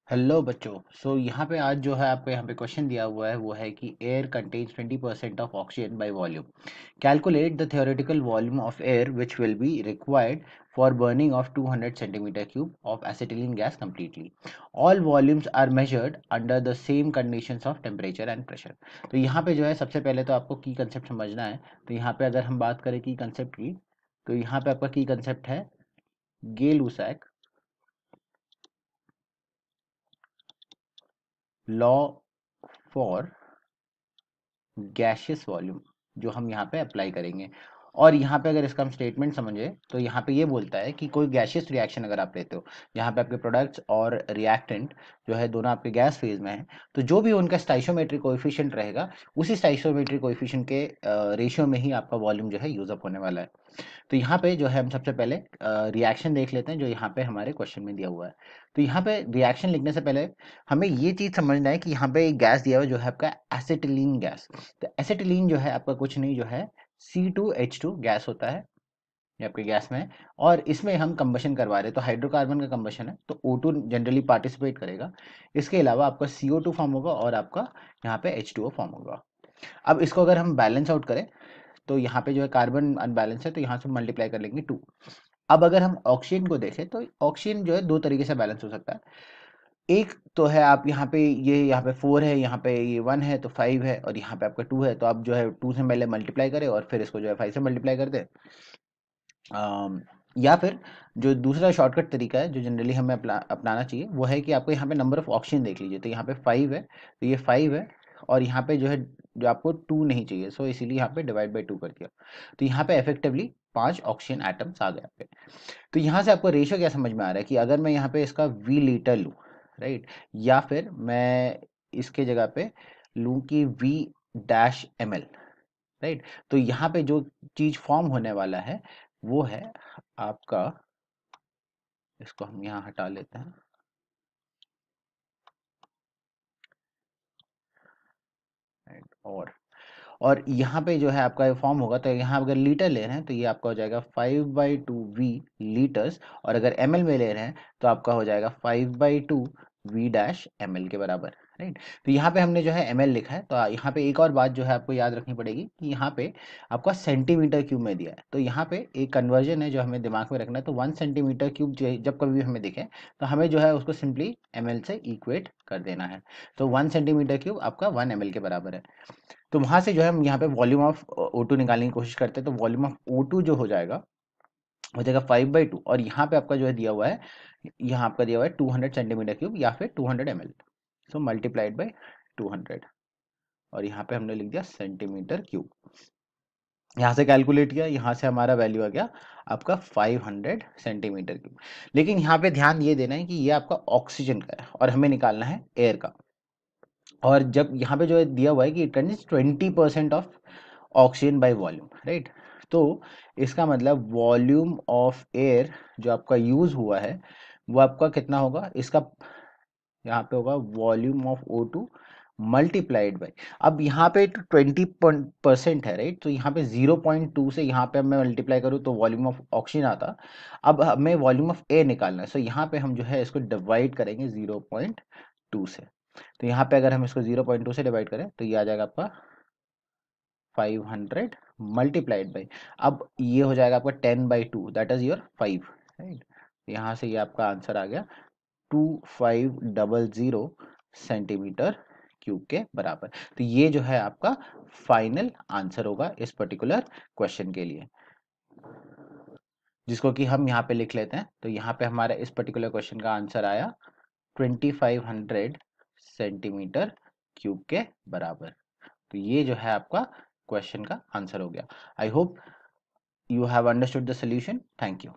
Hello बच्चों। यहाँ पे आज जो है आपको यहाँ पे क्वेश्चन दिया हुआ है वो है कि air contains 20% of oxygen by volume. Calculate the theoretical volume of air which will be required for burning of 200 centimetre cube of acetylene gas completely. All volumes are measured under the same conditions of temperature and pressure. तो यहाँ पे जो है सबसे पहले तो आपको की कंसेप्ट समझना है। तो यहाँ पे अगर हम बात करें की कंसेप्ट की, तो यहाँ पे आपका की कंसेप्ट है गे-लुसाक लॉ फॉर गैशियस वॉल्यूम, जो हम यहाँ पे अप्लाई करेंगे। और यहाँ पे अगर इसका हम स्टेटमेंट समझे तो यहाँ पे ये बोलता है कि कोई गैशियस रिएक्शन अगर आप लेते हो, यहाँ पे आपके प्रोडक्ट्स और रिएक्टेंट जो है दोनों आपके गैस फेज में है, तो जो भी उनका स्टाइशियोमेट्रिक कोएफिशिएंट रहेगा उसी स्टाइशियोमेट्रिक कोएफिशिएंट के रेशियो में ही आपका वॉल्यूम जो है यूज अप होने वाला है। तो यहाँ पे जो है हम सबसे पहले रिएक्शन देख लेते हैं जो यहाँ पे हमारे क्वेश्चन में दिया हुआ है। तो यहाँ पे रिएक्शन लिखने से पहले हमें ये चीज समझना है कि यहाँ पे एक गैस दिया हुआ है जो है आपका एसिटिलीन गैस। तो एसिटिलीन जो है आपका कुछ नहीं, जो है C2H2 गैस होता है, ये आपके गैस में है। और इसमें हम कंबशन करवा रहे हैं, तो हाइड्रोकार्बन का कंबशन है तो O2 जनरली पार्टिसिपेट करेगा। इसके अलावा आपका CO2 फॉर्म होगा और आपका यहाँ पे H2O फॉर्म होगा। अब इसको अगर हम बैलेंस आउट करें तो यहाँ पे जो है कार्बन अनबैलेंस है, तो यहाँ से मल्टीप्लाई कर लेंगे 2। अब अगर हम ऑक्सीजन को देखें तो ऑक्सीजन जो है दो तरीके से बैलेंस हो सकता है। एक तो है आप यहाँ पे ये यहाँ पे 4 है, यहाँ पे ये 1 है तो 5 है, और यहाँ पे आपका 2 है तो आप जो है 2 से पहले मल्टीप्लाई करें और फिर इसको जो है 5 से मल्टीप्लाई कर दें। या फिर जो दूसरा शॉर्टकट तरीका है जो जनरली हमें अपनाना चाहिए वो है कि आपको यहाँ पे नंबर ऑफ ऑक्सीजन देख लीजिए। तो यहाँ पे 5 है तो ये 5 है, और यहाँ पे जो है जो आपको 2 नहीं चाहिए, सो इसीलिए यहाँ पे डिवाइड बाई 2 कर दिया। तो यहाँ पे इफेक्टिवली 5 ऑक्सीजन एटम्स आ गए आपके। तो यहाँ से आपको रेशियो क्या समझ में आ रहा है कि अगर मैं यहाँ पे इसका वी लीटर लूँ, राइट, या फिर मैं इसके जगह पे लूँ कि V-ml, राइट। तो यहाँ पे जो चीज फॉर्म होने वाला है वो है आपका, इसको हम यहाँ हटा लेते हैं, राइट। और यहाँ पे जो है आपका फॉर्म होगा, तो यहाँ अगर लीटर ले रहे हैं तो ये आपका हो जाएगा 5/2 V लीटर्स, और अगर ml में ले रहे हैं तो आपका हो जाएगा 5/2 V-ml के बराबर, राइट। तो यहाँ पे हमने जो है ml लिखा है, तो यहाँ पे एक और बात जो है आपको याद रखनी पड़ेगी कि यहाँ पे आपका सेंटीमीटर क्यूब में दिया है। तो यहाँ पे एक कन्वर्जन है जो हमें दिमाग में रखना है। तो 1 सेंटीमीटर क्यूब जब कभी भी हमें दिखे तो हमें जो है उसको सिंपली ml से इक्वेट कर देना है। तो 1 सेंटीमीटर क्यूब आपका 1 ml के बराबर है। तो वहां से जो है हम यहाँ पे वॉल्यूम ऑफ O2 निकालने की कोशिश करते हैं। तो वॉल्यूम ऑफ O2 जो हो जाएगा 5/2, और यहाँ पे आपका जो है दिया हुआ है, यहाँ आपका दिया हुआ है 200 सेंटीमीटर क्यूब या फिर 200 ml। सो मल्टीप्लाइड बाई 200, और यहाँ पे हमने लिख दिया सेंटीमीटर क्यूब। यहाँ से कैलकुलेट किया, यहाँ से हमारा वैल्यू आ गया आपका 500 सेंटीमीटर क्यूब। लेकिन यहाँ पे ध्यान ये देना है कि ये आपका ऑक्सीजन का है और हमें निकालना है एयर का। और जब यहाँ पे जो है दिया हुआ है कि it contains 20% of oxygen by volume, right. तो इसका मतलब वॉल्यूम ऑफ एयर जो आपका यूज हुआ है वो आपका कितना होगा, इसका यहाँ पे होगा volume of O2 multiplied by, अब यहाँ पे 20% है, राइट। तो यहाँ पे 0.2 से यहाँ पे मैं मल्टीप्लाई करूँ तो वॉल्यूम ऑफ ऑक्सीजन आता। अब हमें वॉल्यूम ऑफ एयर निकालना है, सो यहाँ पे हम जो है इसको डिवाइड करेंगे 0.2 से। तो यहाँ पे अगर हम इसको 0.2 से डिवाइड करें तो ये आ जाएगा आपका 500 मल्टीप्लाइड बाई, अब ये हो जाएगा आपका 10/2, दैट इज योर 5, राइट। यहाँ से ये आपका आंसर आ गया 2500 सेंटीमीटर क्यूब के बराबर। तो ये जो है आपका फाइनल आंसर होगा इस पर्टिकुलर क्वेश्चन के लिए, जिसको कि हम यहाँ पे लिख लेते हैं। तो यहाँ पे हमारा इस पर्टिकुलर क्वेश्चन का आंसर आया 2500 सेंटीमीटर क्यूब के बराबर। तो ये जो है आपका क्वेश्चन का आंसर हो गया। I hope you have understood the solution. Thank you.